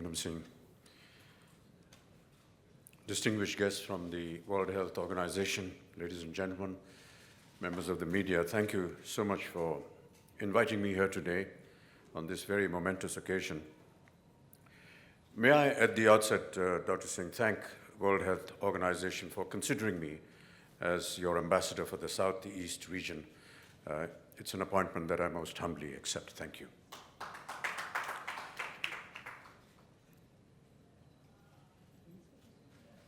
Vikram Singh. Distinguished guests from the World Health Organization, ladies and gentlemen, members of the media, thank you so much for inviting me here today on this very momentous occasion. May I, at the outset, Dr. Singh, thank World Health Organization for considering me as your ambassador for the Southeast region. It's an appointment that I most humbly accept. Thank you.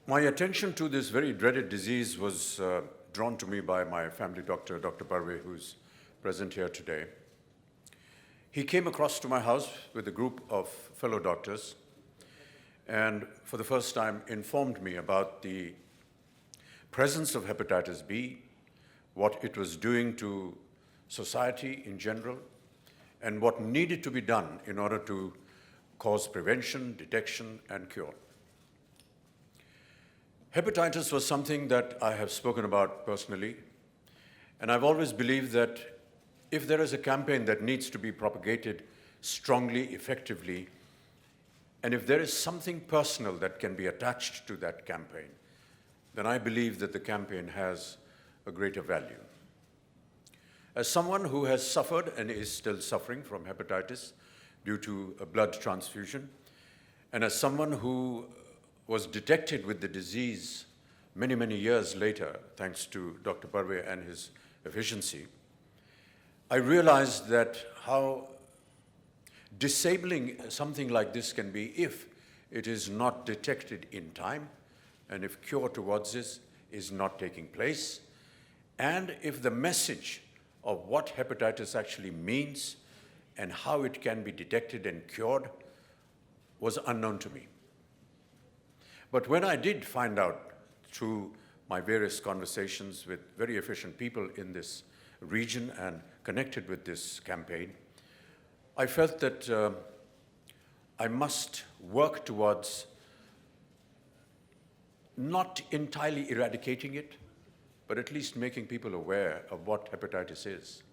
My attention to this very dreaded disease was drawn to me by my family doctor, Dr. Barve, who's present here today. He came across to my house with a group of fellow doctors and for the first time informed me about the presence of hepatitis B, what it was doing to society in general, and what needed to be done in order to cause prevention, detection, and cure. Hepatitis was something that I have spoken about personally, and I've always believed that if there is a campaign that needs to be propagated strongly, effectively, and if there is something personal that can be attached to that campaign, then I believe that the campaign has a greater value. As someone who has suffered and is still suffering from hepatitis due to a blood transfusion, and as someone who was detected with the disease many, many years later, thanks to Dr. Barve and his efficiency, I realized that how disabling something like this can be if it is not detected in time, and if cure towards this is not taking place, and if the message of what hepatitis actually means and how it can be detected and cured was unknown to me. But when I did find out through my various conversations with very efficient people in this region and connected with this campaign, I felt that I must work towards not entirely eradicating it, but at least making people aware of what hepatitis is.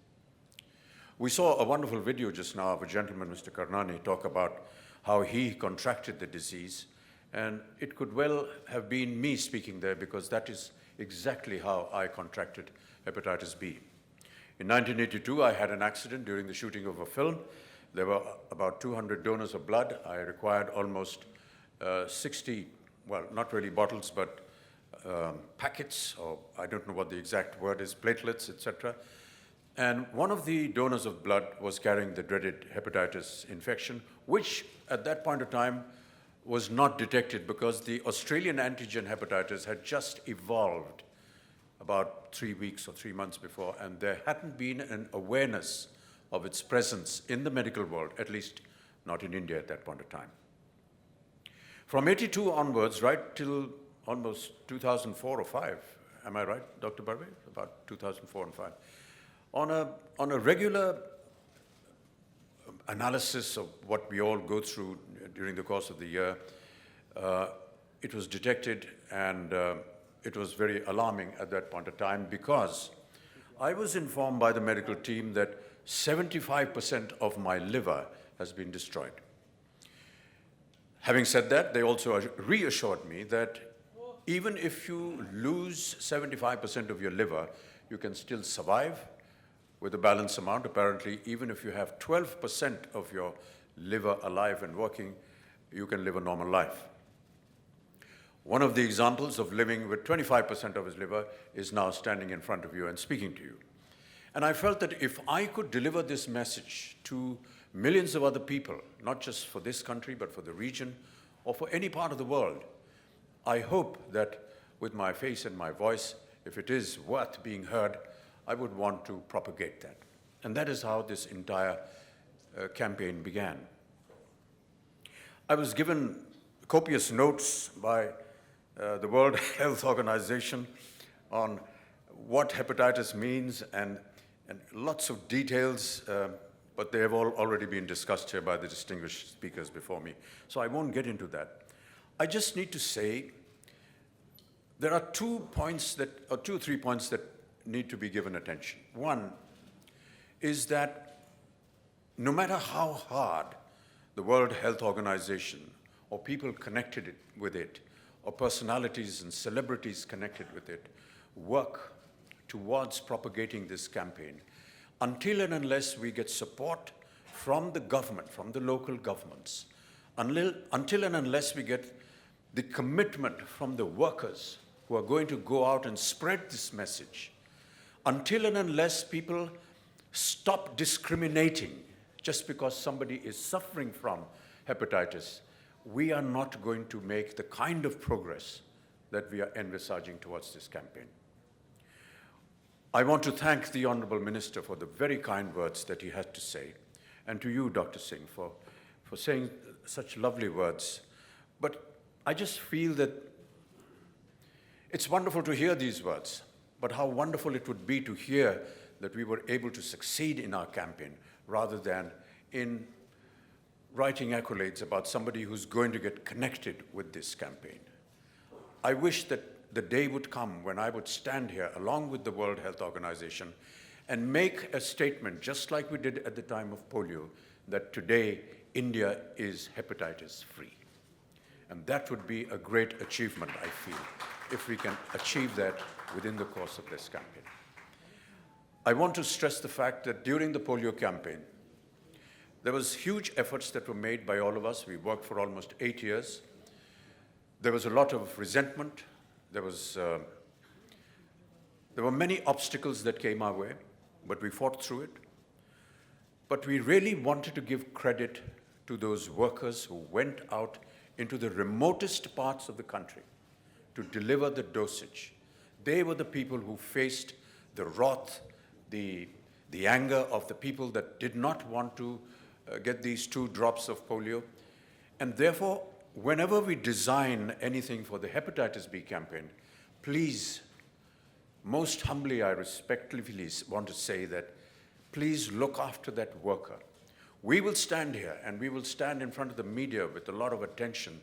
We saw a wonderful video just now of a gentleman, Mr. Karnani, talk about how he contracted the disease. And it could well have been me speaking there because that is exactly how I contracted hepatitis B. In 1982, I had an accident during the shooting of a film. There were about 200 donors of blood. I required almost 60, well, not really bottles, but packets, or I don't know what the exact word is, platelets, etc. And one of the donors of blood was carrying the dreaded hepatitis infection, which at that point of time was not detected because the Australian antigen hepatitis had just evolved about 3 weeks or 3 months before, and there hadn't been an awareness of its presence in the medical world, at least not in India at that point of time. From 82 onwards, right till almost 2004 or 5, am I right, Dr. Barve? About 2004 and 5. On a regular analysis of what we all go through during the course of the year, it was detected and it was very alarming at that point of time because I was informed by the medical team that 75% of my liver has been destroyed. Having said that, they also reassured me that even if you lose 75% of your liver, you can still survive with a balanced amount. Apparently, even if you have 12% of your liver alive and working, you can live a normal life. One of the examples of living with 25% of his liver is now standing in front of you and speaking to you. And I felt that if I could deliver this message to millions of other people, not just for this country, but for the region or for any part of the world, I hope that with my face and my voice, if it is worth being heard, I would want to propagate that. And that is how this entire campaign began. I was given copious notes by the World Health Organization on what hepatitis means and lots of details, but they have all already been discussed here by the distinguished speakers before me. So I won't get into that. I just need to say there are 2 or 3 points that need to be given attention. One is that no matter how hard the World Health Organization or people connected with it, or personalities and celebrities connected with it, work towards propagating this campaign, until and unless we get support from the government, from the local governments, until and unless we get the commitment from the workers who are going to go out and spread this message, until and unless people stop discriminating just because somebody is suffering from hepatitis, we are not going to make the kind of progress that we are envisaging towards this campaign. I want to thank the Honorable Minister for the very kind words that he had to say, and to you, Dr. Singh, for saying such lovely words. But I just feel that it's wonderful to hear these words, but how wonderful it would be to hear that we were able to succeed in our campaign rather than in writing accolades about somebody who's going to get connected with this campaign. I wish that the day would come when I would stand here along with the World Health Organization and make a statement, just like we did at the time of polio, that today India is hepatitis free. And that would be a great achievement, I feel, if we can achieve that within the course of this campaign. I want to stress the fact that during the polio campaign, there was huge efforts that were made by all of us. We worked for almost 8 years. There was a lot of resentment. There were many obstacles that came our way, but we fought through it. But we really wanted to give credit to those workers who went out into the remotest parts of the country to deliver the dosage. They were the people who faced the wrath, the anger of the people that did not want to get these 2 drops of polio. And therefore, whenever we design anything for the hepatitis B campaign, please, most humbly, I respectfully want to say that please look after that worker. We will stand here and we will stand in front of the media with a lot of attention,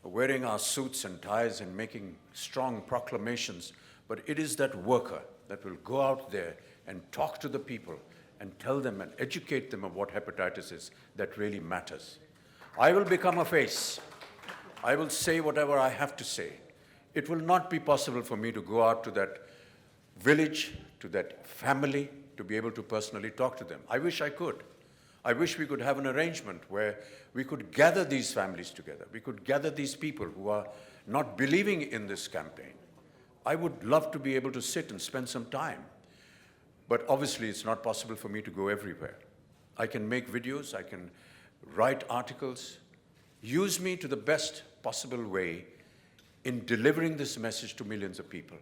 wearing our suits and ties and making strong proclamations, but it is that worker that will go out there and talk to the people and tell them and educate them of what hepatitis is that really matters. I will become a face. I will say whatever I have to say. It will not be possible for me to go out to that village, to that family, to be able to personally talk to them. I wish I could. I wish we could have an arrangement where we could gather these families together. We could gather these people who are not believing in this campaign. I would love to be able to sit and spend some time. But obviously, it's not possible for me to go everywhere. I can make videos, I can write articles. Use me to the best possible way in delivering this message to millions of people.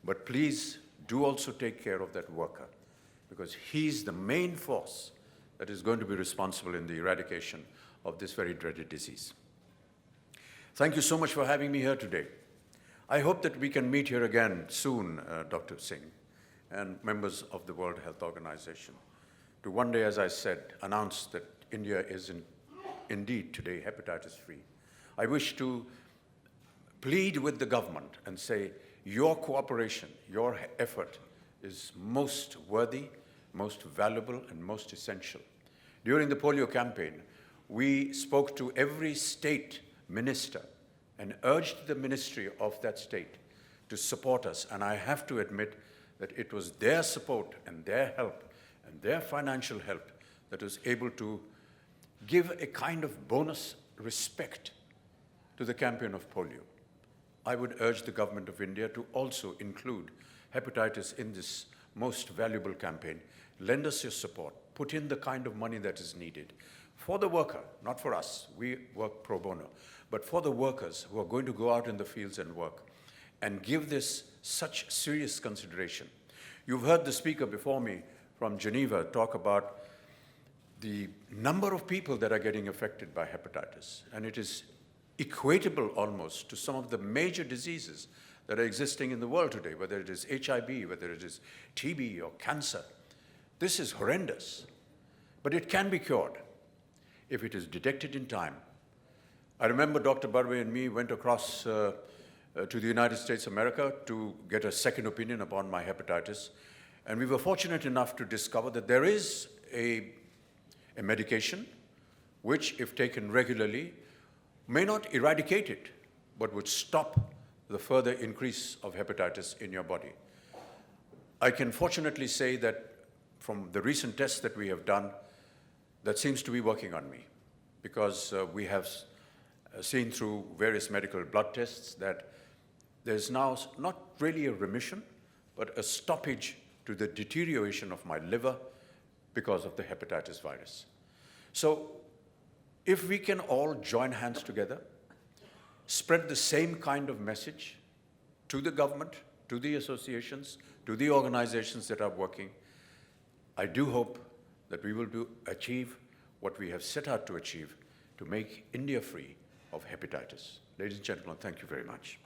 But please do also take care of that worker, because he's the main force that is going to be responsible in the eradication of this very dreaded disease. Thank you so much for having me here today. I hope that we can meet here again soon, Dr. Singh, and members of the World Health Organization, to one day, as I said, announce that India is indeed today hepatitis free. I wish to plead with the government and say, your cooperation, your effort is most worthy, most valuable, and most essential. During the polio campaign, we spoke to every state minister and urged the ministry of that state to support us. And I have to admit that it was their support and their help and their financial help that was able to give a kind of bonus respect to the campaign of polio. I would urge the government of India to also include hepatitis in this most valuable campaign. Lend us your support. Put in the kind of money that is needed for the worker, not for us. We work pro bono, but for the workers who are going to go out in the fields and work, and give this such serious consideration. You've heard the speaker before me from Geneva talk about the number of people that are getting affected by hepatitis, and it is equatable almost to some of the major diseases that are existing in the world today, whether it is HIV, whether it is TB or cancer. This is horrendous, but it can be cured if it is detected in time. I remember Dr. Barve and me went across to the United States of America to get a second opinion upon my hepatitis, and we were fortunate enough to discover that there is a medication which, if taken regularly, may not eradicate it, but would stop the further increase of hepatitis in your body. I can fortunately say that from the recent tests that we have done, that seems to be working on me, because we have seen through various medical blood tests that there's now not really a remission, but a stoppage to the deterioration of my liver because of the hepatitis virus. So if we can all join hands together, spread the same kind of message to the government, to the associations, to the organizations that are working, I do hope that we will achieve what we have set out to achieve, to make India free of hepatitis. Ladies and gentlemen, thank you very much.